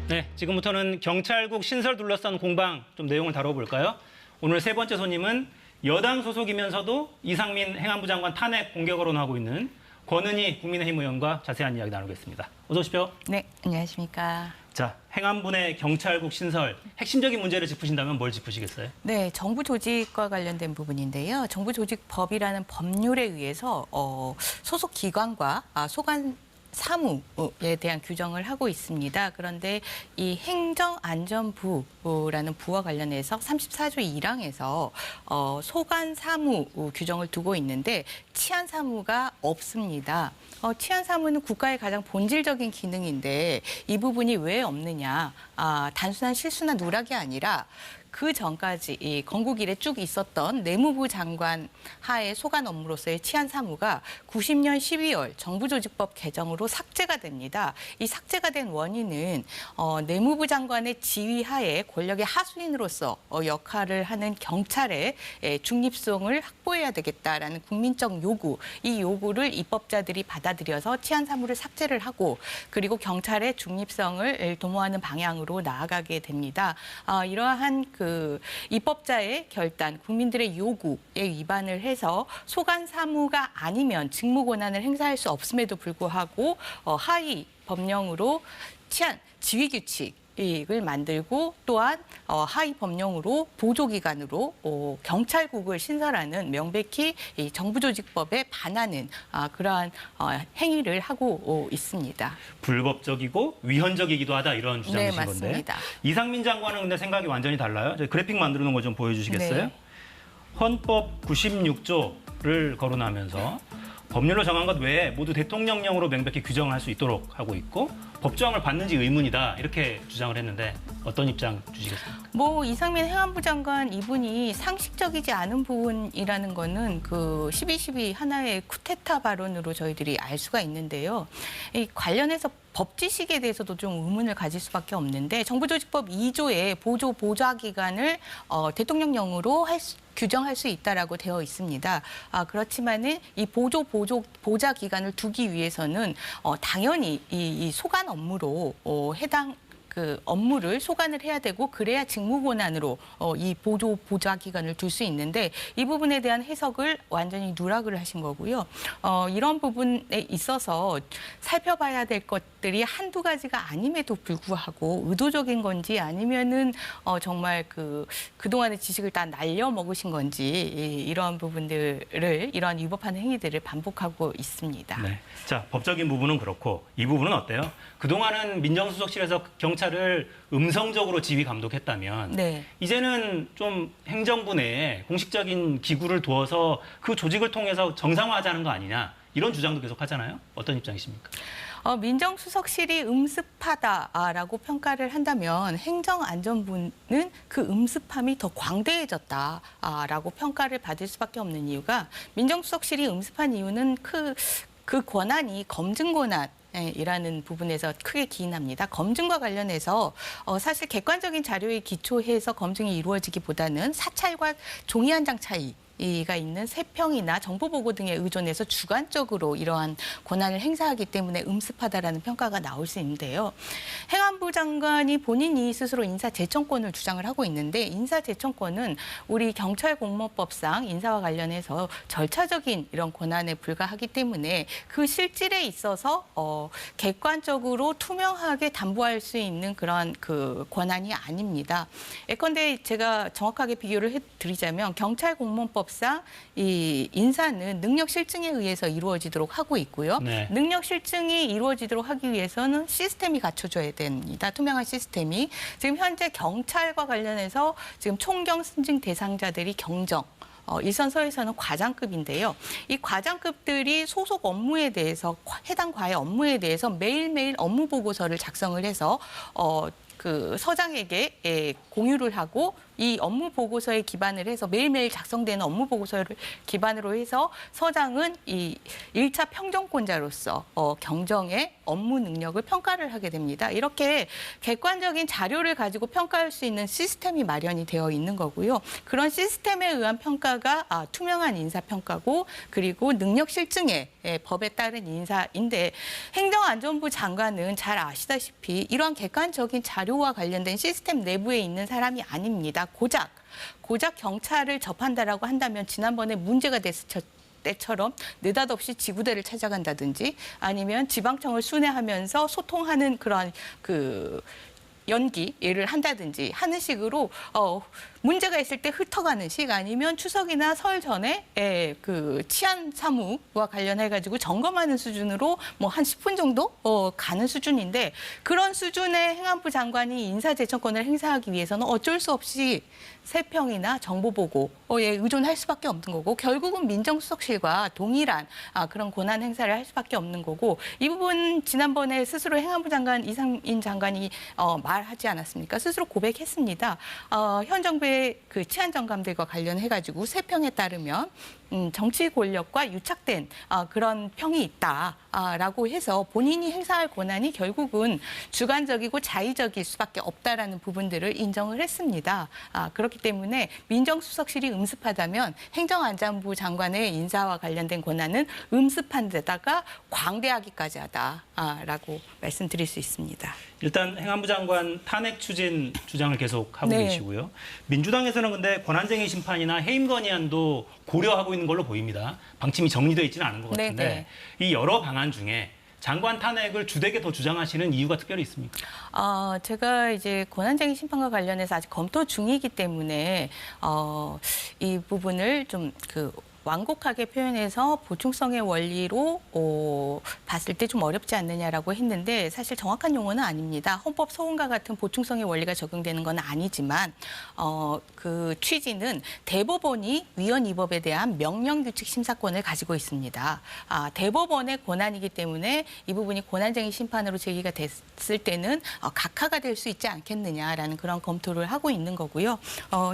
네, 지금부터는 경찰국 신설 둘러싼 공방 좀 내용을 다뤄볼까요? 오늘 세 번째 손님은 여당 소속이면서도 이상민 행안부 장관 탄핵 공격으로 나오고 있는 권은희 국민의힘 의원과 자세한 이야기 나누겠습니다. 어서 오십시오. 네, 안녕하십니까. 자, 행안부 내 경찰국 신설 핵심적인 문제를 짚으신다면 뭘 짚으시겠어요? 네, 정부 조직과 관련된 부분인데요. 정부 조직법이라는 법률에 의해서 소속 기관과 소관 사무에 대한 규정을 하고 있습니다. 그런데 이 행정안전부라는 부와 관련해서 34조 1항에서 소관 사무 규정을 두고 있는데 치안 사무가 없습니다. 치안 사무는 국가의 가장 본질적인 기능인데 이 부분이 왜 없느냐? 단순한 실수나 누락이 아니라 그 전까지 이 건국 이래 쭉 있었던 내무부 장관 하에 소관 업무로서의 치안 사무가 90년 12월 정부조직법 개정으로 삭제가 됩니다. 이 삭제가 된 원인은 내무부 장관의 지휘 하에 권력의 하수인으로서 역할을 하는 경찰의 중립성을 확보해야 되겠다라는 국민적 요구, 이 요구를 입법자들이 받아들여서 치안 사무를 삭제를 하고 그리고 경찰의 중립성을 도모하는 방향으로 나아가게 됩니다. 이러한 그 입법자의 결단, 국민들의 요구에 위반을 해서 소관 사무가 아니면 직무 권한을 행사할 수 없음에도 불구하고 하위 법령으로 치안 지휘 규칙을 만들고 또한 하위 법령으로 보조기관으로 경찰국을 신설하는 명백히 이 정부조직법에 반하는 그러한 행위를 하고 있습니다. 불법적이고 위헌적이기도 하다 이런 주장이신 네, 건데. 맞습니다. 이상민 장관은 근데 생각이 완전히 달라요. 저희 그래픽 만들어 놓은 거 좀 보여주시겠어요? 네. 헌법 96조를 거론하면서 법률로 정한 것 외에 모두 대통령령으로 명백히 규정할 수 있도록 하고 있고 법조항을 받는지 의문이다 이렇게 주장을 했는데 어떤 입장 주시겠습니까? 이상민 행안부 장관 이분이 상식적이지 않은 부분이라는 거는 그 12.12 하나의 쿠데타 발언으로 저희들이 알 수가 있는데요. 이 관련해서 법 지식에 대해서도 좀 의문을 가질 수밖에 없는데 정부조직법 2조에 보좌기관을 대통령령으로 규정할 수 있다라고 되어 있습니다. 그렇지만은 이 보좌 기관을 두기 위해서는 당연히 이 소관 업무로 해당 그 업무를 소관을 해야 되고 그래야 직무 권한으로 이 보좌 기관을 둘 수 있는데 이 부분에 대한 해석을 완전히 누락을 하신 거고요. 이런 부분에 있어서 살펴봐야 될 것들이 한두 가지가 아님에도 불구하고 의도적인 건지 아니면은 정말 그동안의 지식을 다 날려 먹으신 건지 이런 부분들을 이런 위법한 행위들을 반복하고 있습니다. 네. 자, 법적인 부분은 그렇고 이 부분은 어때요? 그동안은 민정수석실에서 경찰을 음성적으로 지휘 감독했다면 네. 이제는 좀 행정부 내에 공식적인 기구를 두어서 그 조직을 통해서 정상화하자는 거 아니냐 이런 주장도 계속 하잖아요. 어떤 입장이십니까? 민정수석실이 음습하다라고 평가를 한다면 행정안전부는 그 음습함이 더 광대해졌다라고 평가를 받을 수밖에 없는 이유가 민정수석실이 음습한 이유는 그 권한이 검증 권한 이라는 부분에서 크게 기인합니다. 검증과 관련해서 사실 객관적인 자료에 기초해서 검증이 이루어지기보다는 사찰과 종이 한 장 차이가 있는 세평이나 정보보고 등에 의존해서 주관적으로 이러한 권한을 행사하기 때문에 음습하다라는 평가가 나올 수 있는데요. 행안부 장관이 본인이 스스로 인사제청권을 주장을 하고 있는데 인사제청권은 우리 경찰공무법상 인사와 관련해서 절차적인 이런 권한에 불과하기 때문에 그 실질에 있어서 객관적으로 투명하게 담보할 수 있는 그런 그 권한이 아닙니다. 예컨대 제가 정확하게 비교를 해드리자면 경찰공무법상 이 인사는 능력 실증에 의해서 이루어지도록 하고 있고요. 네. 능력 실증이 이루어지도록 하기 위해서는 시스템이 갖춰져야 됩니다. 투명한 시스템이. 지금 현재 경찰과 관련해서 지금 총경 승진 대상자들이 경정. 일선서에서는 과장급인데요. 이 과장급들이 소속 업무에 대해서 해당 과의 업무에 대해서 매일매일 업무 보고서를 작성을 해서 그 서장에게 공유를 하고 이 업무 보고서에 기반을 해서 매일매일 작성되는 업무 보고서를 기반으로 해서 서장은 이 1차 평정권자로서 경정의 업무 능력을 평가를 하게 됩니다. 이렇게 객관적인 자료를 가지고 평가할 수 있는 시스템이 마련이 되어 있는 거고요. 그런 시스템에 의한 평가가 투명한 인사평가고 그리고 능력 실증의 법에 따른 인사인데 행정안전부 장관은 잘 아시다시피 이러한 객관적인 자료와 관련된 시스템 내부에 있는 사람이 아닙니다. 고작 경찰을 접한다라고 한다면 지난번에 문제가 됐을 때처럼 느닷없이 지구대를 찾아간다든지 아니면 지방청을 순회하면서 소통하는 그런 연기를 한다든지 하는 식으로 문제가 있을 때 흩어가는 식 아니면 추석이나 설 전에 치안 사무와 관련해 가지고 점검하는 수준으로 뭐 한 10분 정도 가는 수준인데 그런 수준의 행안부 장관이 인사제청권을 행사하기 위해서는 어쩔 수 없이 세평이나 정보보고에 의존할 수밖에 없는 거고 결국은 민정수석실과 동일한 그런 권한 행사를 할 수밖에 없는 거고 이 부분 지난번에 스스로 행안부 장관 이상민 장관이 말하지 않았습니까? 스스로 고백했습니다. 현 정부의 치안 정감들과 관련해가지고 세평에 따르면 정치 권력과 유착된 그런 평이 있다라고 해서 본인이 행사할 권한이 결국은 주관적이고 자의적일 수밖에 없다라는 부분들을 인정을 했습니다. 그렇기 때문에 민정수석실이 음습하다면 행정안전부 장관의 인사와 관련된 권한은 음습한 데다가 광대하기까지 하다라고 말씀드릴 수 있습니다. 일단 행안부 장관 탄핵 추진 주장을 계속 하고 네. 계시고요. 민주당에서는 근데 권한쟁의 심판이나 해임 건의안도 고려하고 있는 걸로 보입니다. 방침이 정리되어 있지는 않은 것 같은데 이 여러 방안 중에 장관 탄핵을 주되게 더 주장하시는 이유가 특별히 있습니까? 제가 이제 권한쟁의 심판과 관련해서 아직 검토 중이기 때문에 이 부분을 좀 완곡하게 표현해서 보충성의 원리로 봤을 때 좀 어렵지 않느냐라고 했는데 사실 정확한 용어는 아닙니다. 헌법 소원과 같은 보충성의 원리가 적용되는 건 아니지만 그 취지는 대법원이 위헌 위법에 대한 명령규칙 심사권을 가지고 있습니다. 대법원의 권한이기 때문에 이 부분이 권한쟁의 심판으로 제기가 됐을 때는 각하가 될 수 있지 않겠느냐라는 그런 검토를 하고 있는 거고요.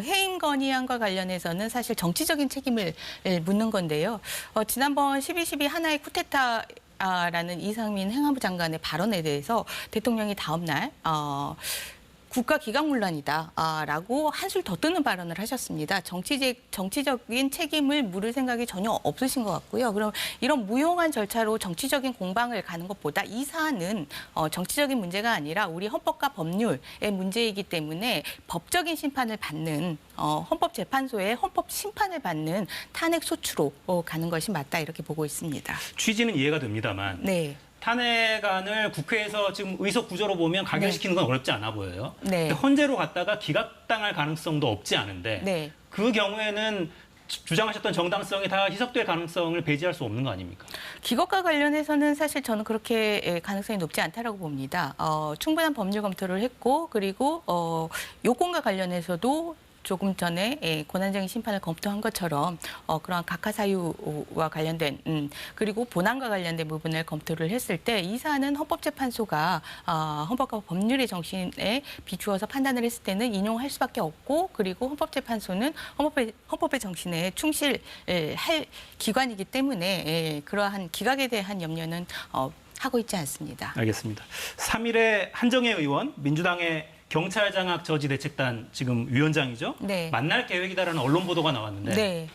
해임 건의안과 관련해서는 사실 정치적인 책임을 묻는 건데요. 지난번 12.12 하나의 쿠데타라는 이상민 행안부 장관의 발언에 대해서 대통령이 다음 날 국가 기강문란이다라고 한술 더 뜨는 발언을 하셨습니다. 정치적인 책임을 물을 생각이 전혀 없으신 것 같고요. 그럼 이런 무용한 절차로 정치적인 공방을 가는 것보다 이 사안은 정치적인 문제가 아니라 우리 헌법과 법률의 문제이기 때문에 법적인 심판을 받는 헌법재판소의 헌법 심판을 받는 탄핵 소추로 가는 것이 맞다 이렇게 보고 있습니다. 취지는 이해가 됩니다만 네. 탄핵안을 국회에서 지금 의석 구조로 보면 가결시키는 건 어렵지 않아 보여요. 네. 근데 헌재로 갔다가 기각당할 가능성도 없지 않은데 네. 그 경우에는 주장하셨던 정당성이 다 희석될 가능성을 배제할 수 없는 거 아닙니까? 기각과 관련해서는 사실 저는 그렇게 가능성이 높지 않다라고 봅니다. 충분한 법률 검토를 했고 그리고 요건과 관련해서도 조금 전에 권한쟁의 심판을 검토한 것처럼 그러한 각하 사유와 관련된 그리고 본안과 관련된 부분을 검토를 했을 때 이 사안은 헌법재판소가 헌법과 법률의 정신에 비추어서 판단을 했을 때는 인용할 수밖에 없고 그리고 헌법재판소는 헌법의 정신에 충실할 기관이기 때문에 그러한 기각에 대한 염려는 하고 있지 않습니다. 알겠습니다. 3일에 한정혜 의원, 민주당의 경찰 장악 저지 대책단 지금 위원장이죠. 네. 만날 계획이다라는 언론 보도가 나왔는데 네.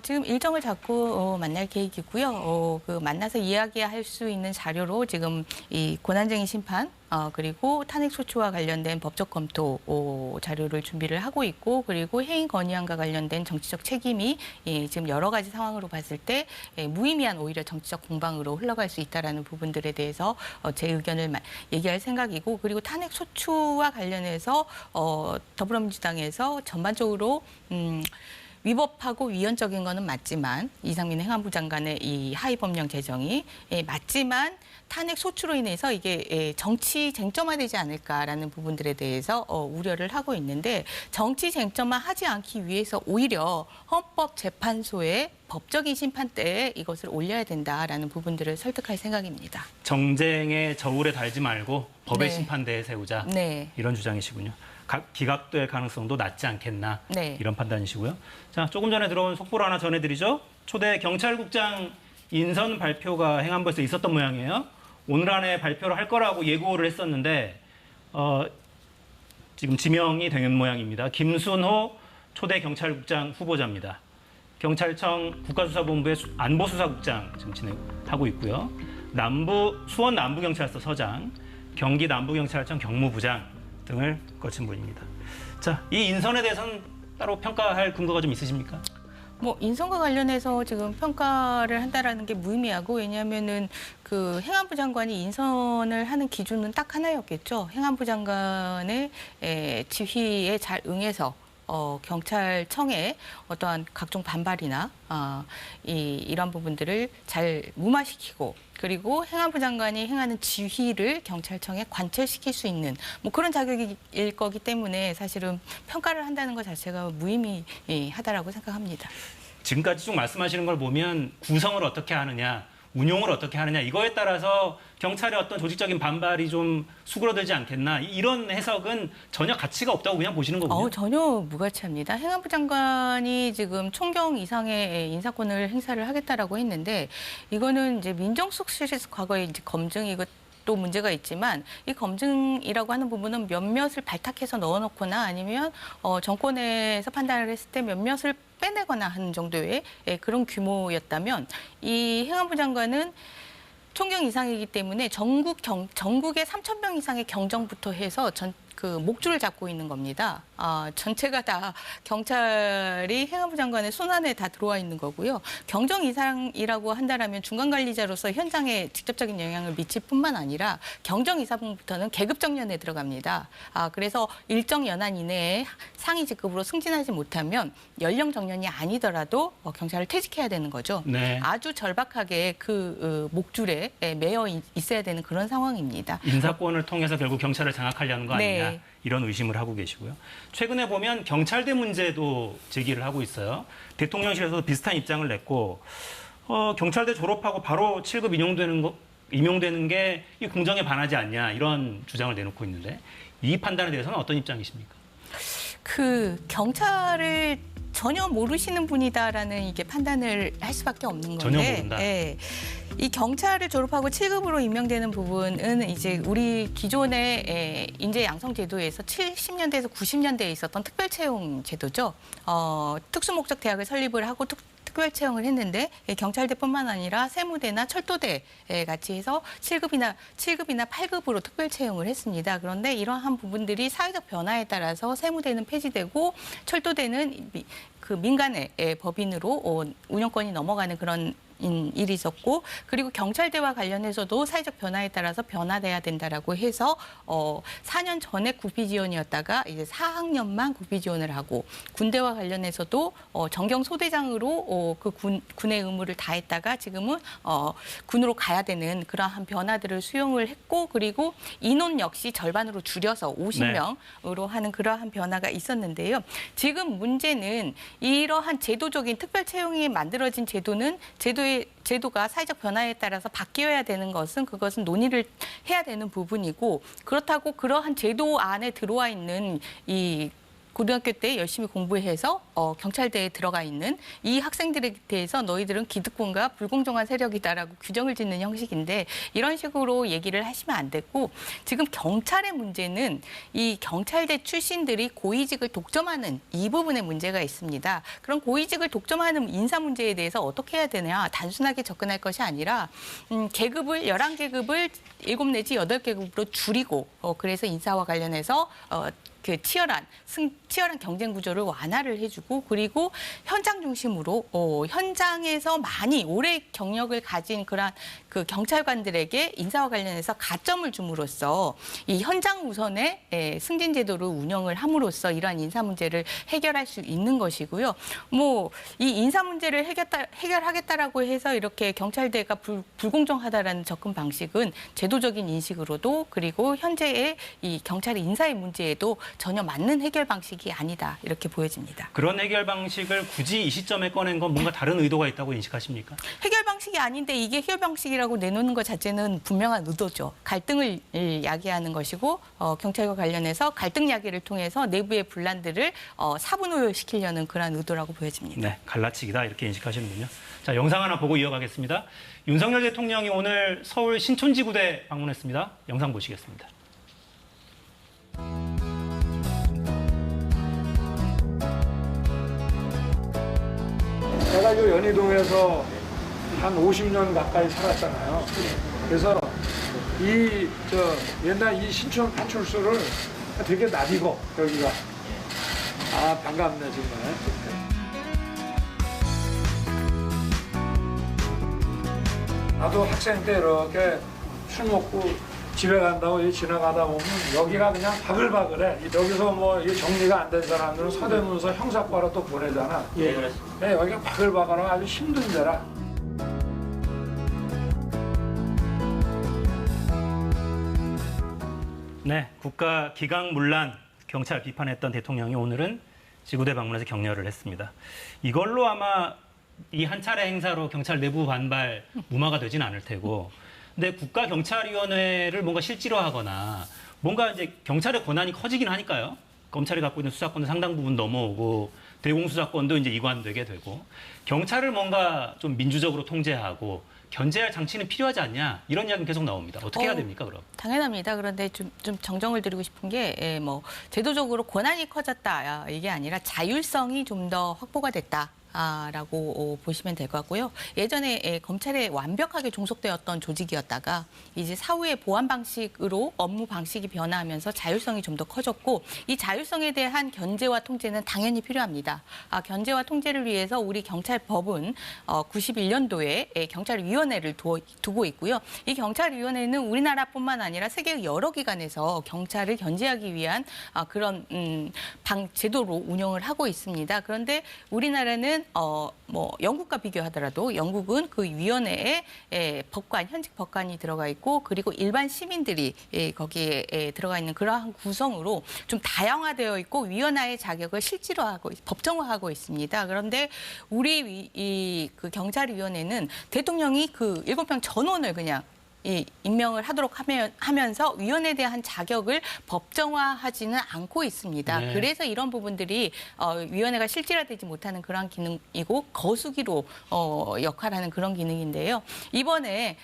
지금 일정을 잡고 만날 계획이고요. 만나서 이야기할 수 있는 자료로 지금 이 권한쟁의 심판 그리고 탄핵 소추와 관련된 법적 검토 자료를 준비를 하고 있고 그리고 해임 건의안과 관련된 정치적 책임이 지금 여러 가지 상황으로 봤을 때 무의미한 오히려 정치적 공방으로 흘러갈 수 있다라는 부분들에 대해서 제 의견을 얘기할 생각이고 그리고 탄핵 소추와 관련해서 더불어민주당에서 전반적으로 위법하고 위헌적인 거는 맞지만 이상민 행안부 장관의 이 하위 법령 제정이 맞지만 탄핵 소추로 인해서 이게 정치 쟁점화되지 않을까라는 부분들에 대해서 우려를 하고 있는데 정치 쟁점화하지 않기 위해서 오히려 헌법재판소의 법적인 심판대에 이것을 올려야 된다라는 부분들을 설득할 생각입니다. 정쟁의 저울에 달지 말고 법의 네. 심판대에 세우자 네. 이런 주장이시군요. 기각될 가능성도 낮지 않겠나 네. 이런 판단이시고요. 자, 조금 전에 들어온 속보를 하나 전해드리죠. 초대 경찰국장 인선 발표가 행안부에서 있었던 모양이에요. 오늘 안에 발표를 할 거라고 예고를 했었는데 지금 지명이 된 모양입니다. 김순호 초대 경찰국장 후보자입니다. 경찰청 국가수사본부의 안보수사국장 지금 진행하고 있고요. 수원 남부경찰서 서장, 경기 남부경찰청 경무부장 등을 거친 분입니다. 자, 이 인선에 대해서는 따로 평가할 근거가 좀 있으십니까? 뭐 인선과 관련해서 지금 평가를 한다라는 게 무의미하고, 왜냐하면은 그 행안부 장관이 인선을 하는 기준은 딱 하나였겠죠. 행안부 장관의 지휘에 잘 응해서 경찰청의 어떠한 각종 반발이나 이런 부분들을 잘 무마시키고, 그리고 행안부 장관이 행하는 지휘를 경찰청에 관철시킬 수 있는 뭐 그런 자격일 거기 때문에 사실은 평가를 한다는 것 자체가 무의미하다라고 생각합니다. 지금까지 쭉 말씀하시는 걸 보면 구성을 어떻게 하느냐, 운용을 어떻게 하느냐, 이거에 따라서 경찰의 어떤 조직적인 반발이 좀 수그러들지 않겠나, 이런 해석은 전혀 가치가 없다고 그냥 보시는 거군요. 전혀 무가치합니다. 행안부 장관이 지금 총경 이상의 인사권을 행사를 하겠다라고 했는데, 이거는 이제 민정수석실에서 과거에 이제 검증 또 문제가 있지만, 이 검증이라고 하는 부분은 몇몇을 발탁해서 넣어놓거나 아니면 정권에서 판단을 했을 때 몇몇을 빼내거나 하는 정도의 그런 규모였다면, 이 행안부 장관은 총경 이상이기 때문에 전국의 3,000명 이상의 경정부터 해서 그 목줄을 잡고 있는 겁니다. 전체가 다 경찰이 행안부 장관의 손안에 다 들어와 있는 거고요. 경정 이상이라고 한다라면 중간 관리자로서 현장에 직접적인 영향을 미칠 뿐만 아니라 경정 이상부터는 계급 정년에 들어갑니다. 그래서 일정 연한 이내에 상위 직급으로 승진하지 못하면 연령 정년이 아니더라도 경찰을 퇴직해야 되는 거죠. 네. 아주 절박하게 그 목줄에 매여 있어야 되는 그런 상황입니다. 인사권을 통해서 결국 경찰을 장악하려는 거 아니냐, 네. 이런 의심을 하고 계시고요. 최근에 보면 경찰대 문제도 제기를 하고 있어요. 대통령실에서도 비슷한 입장을 냈고, 경찰대 졸업하고 바로 7급 임용되는 게 이 공정에 반하지 않냐, 이런 주장을 내놓고 있는데, 이 판단에 대해서는 어떤 입장이십니까? 그 경찰을 전혀 모르시는 분이다라는 이게 판단을 할 수밖에 없는 건데, 전혀 모른다. 이 경찰을 졸업하고 7급으로 임명되는 부분은 이제 우리 기존의 인재 양성 제도에서 70년대에서 90년대에 있었던 특별 채용 제도죠. 특수목적 대학을 설립을 하고 특별 채용을 했는데, 경찰대뿐만 아니라 세무대나 철도대 같이 해서 7급이나 8급으로 특별 채용을 했습니다. 그런데 이러한 부분들이 사회적 변화에 따라서 세무대는 폐지되고 철도대는 그 민간의 법인으로 운영권이 넘어가는 그런 일이 있었고, 그리고 경찰대와 관련해서도 사회적 변화에 따라서 변화돼야 된다라고 해서 4년 전에 국비 지원이었다가 이제 4학년만 국비 지원을 하고, 군대와 관련해서도 정경 소대장으로 그 군의 의무를 다했다가 지금은 군으로 가야 되는 그러한 변화들을 수용을 했고, 그리고 인원 역시 절반으로 줄여서 50명으로 하는 그러한 변화가 있었는데요. 지금 문제는 이러한 제도적인 특별 채용이 만들어진 제도가 사회적 변화에 따라서 바뀌어야 되는 그것은 논의를 해야 되는 부분이고, 그렇다고 그러한 제도 안에 들어와 있는 이 고등학교 때 열심히 공부해서 경찰대에 들어가 있는 이 학생들에 대해서 너희들은 기득권과 불공정한 세력이다라고 규정을 짓는 형식인데, 이런 식으로 얘기를 하시면 안 됐고, 지금 경찰의 문제는 이 경찰대 출신들이 고위직을 독점하는 이 부분에 문제가 있습니다. 그런 고위직을 독점하는 인사 문제에 대해서 어떻게 해야 되냐, 단순하게 접근할 것이 아니라 계급을 11계급을 7 내지 8계급으로 줄이고, 그래서 인사와 관련해서 그 치열한 경쟁 구조를 완화를 해주고, 그리고 현장 중심으로 현장에서 많이 오래 경력을 가진 그런 그 경찰관들에게 인사와 관련해서 가점을 줌으로써 이 현장 우선의 승진 제도를 운영을 함으로써 이러한 인사 문제를 해결할 수 있는 것이고요. 뭐 이 인사 문제를 해결하겠다라고 해서 이렇게 경찰대가 불공정하다라는 접근 방식은 제도적인 인식으로도, 그리고 현재의 이 경찰 인사의 문제에도 전혀 맞는 해결 방식이 아니다 이렇게 보여집니다. 그런 해결 방식을 굳이 이 시점에 꺼낸 건 뭔가 다른 의도가 있다고 인식하십니까? 해결 방식이 아닌데 이게 해결 방식이라고 내놓는 것 자체는 분명한 의도죠. 갈등을 야기하는 것이고 경찰과 관련해서 갈등 야기를 통해서 내부의 분란들을 사분울시키려는 그런 의도라고 보여집니다. 네, 갈라치기다 이렇게 인식하시는군요. 자, 영상 하나 보고 이어가겠습니다. 윤석열 대통령이 오늘 서울 신촌지구대 방문했습니다. 영상 보시겠습니다. 제가 이 연희동에서 한 50년 가까이 살았잖아요. 그래서 옛날 이 신촌 파출소를 되게 낯익어, 여기가. 아, 반갑네, 정말. 나도 학생 때 이렇게 술 먹고 집에 간다고 지나가다 보면 여기가 그냥 바글바글해. 여기서 뭐 정리가 안 된 사람들은 서대문서 형사과로 또 보내잖아. 예, 그렇습니다. 네, 여기가 바글바글하고 아주 힘든 데라. 네, 국가 기강문란 경찰 비판했던 대통령이 오늘은 지구대 방문해서 격려를 했습니다. 이걸로 아마 이 한 차례 행사로 경찰 내부 반발 무마가 되진 않을 테고, 근데 국가경찰위원회를 뭔가 실질화하거나 뭔가 이제 경찰의 권한이 커지긴 하니까요. 검찰이 갖고 있는 수사권도 상당 부분 넘어오고 대공수사권도 이제 이관되게 되고 경찰을 뭔가 좀 민주적으로 통제하고 견제할 장치는 필요하지 않냐 이런 이야기는 계속 나옵니다. 어떻게 해야 됩니까 그럼? 당연합니다. 그런데 좀 정정을 드리고 싶은 게 뭐 제도적으로 권한이 커졌다 이게 아니라 자율성이 좀 더 확보가 됐다. 라고 보시면 될 것 같고요. 예전에 검찰에 완벽하게 종속되었던 조직이었다가 이제 사후의 보안 방식으로 업무 방식이 변화하면서 자율성이 좀 더 커졌고 이 자율성에 대한 견제와 통제는 당연히 필요합니다. 견제와 통제를 위해서 우리 경찰법은 91년도에 경찰위원회를 두고 있고요. 이 경찰위원회는 우리나라뿐만 아니라 세계 여러 기관에서 경찰을 견제하기 위한 그런 제도로 운영을 하고 있습니다. 그런데 우리나라는 뭐 영국과 비교하더라도 영국은 그 위원회에 현직 법관이 들어가 있고 그리고 일반 시민들이 거기에 들어가 있는 그러한 구성으로 좀 다양화되어 있고 위원회의 자격을 실질화하고 법정화하고 있습니다. 그런데 우리 그 경찰위원회는 대통령이 그 7명 전원을 그냥 임명을 하도록 하면서 위원회에 대한 자격을 법정화하지는 않고 있습니다. 네. 그래서 이런 부분들이 위원회가 실질화되지 못하는 그런 기능이고 거수기로 역할하는 그런 기능인데요. 이번에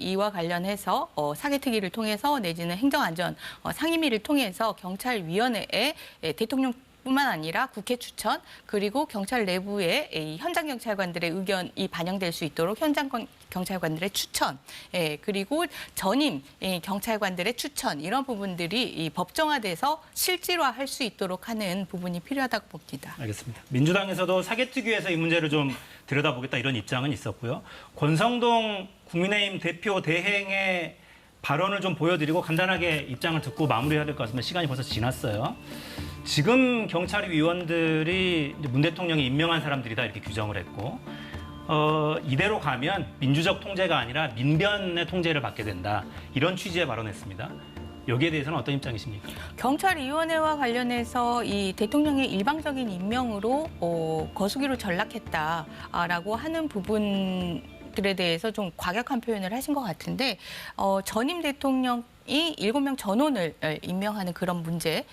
이와 관련해서 사개특위를 통해서 내지는 행정안전 상임위를 통해서 경찰위원회에 대통령 뿐만 아니라 국회 추천 그리고 경찰 내부의 이 현장 경찰관들의 의견이 반영될 수 있도록 현장 경찰관들의 추천 그리고 전임 경찰관들의 추천 이런 부분들이 법정화돼서 실질화할 수 있도록 하는 부분이 필요하다고 봅니다. 알겠습니다. 민주당에서도 사개특위에서 이 문제를 좀 들여다보겠다 이런 입장은 있었고요. 권성동 국민의힘 대표 대행의 발언을 좀 보여드리고 간단하게 입장을 듣고 마무리해야 될 것 같습니다. 시간이 벌써 지났어요. 지금 경찰 위원들이 문 대통령이 임명한 사람들이다 이렇게 규정을 했고 이대로 가면 민주적 통제가 아니라 민변의 통제를 받게 된다. 이런 취지의 발언했습니다. 여기에 대해서는 어떤 입장이십니까? 경찰위원회와 관련해서 이 대통령의 일방적인 임명으로 거수기로 전락했다라고 하는 부분들에 대해서 좀 과격한 표현을 하신 것 같은데 전임 대통령 이 7명 전원을 임명하는 그런 문제는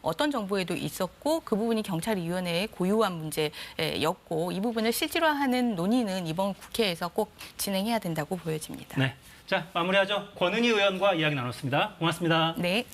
어떤 정부에도 있었고 그 부분이 경찰위원회의 고유한 문제였고 이 부분을 실질화하는 논의는 이번 국회에서 꼭 진행해야 된다고 보여집니다. 네, 자 마무리하죠. 권은희 의원과 이야기 나눴습니다. 고맙습니다. 네.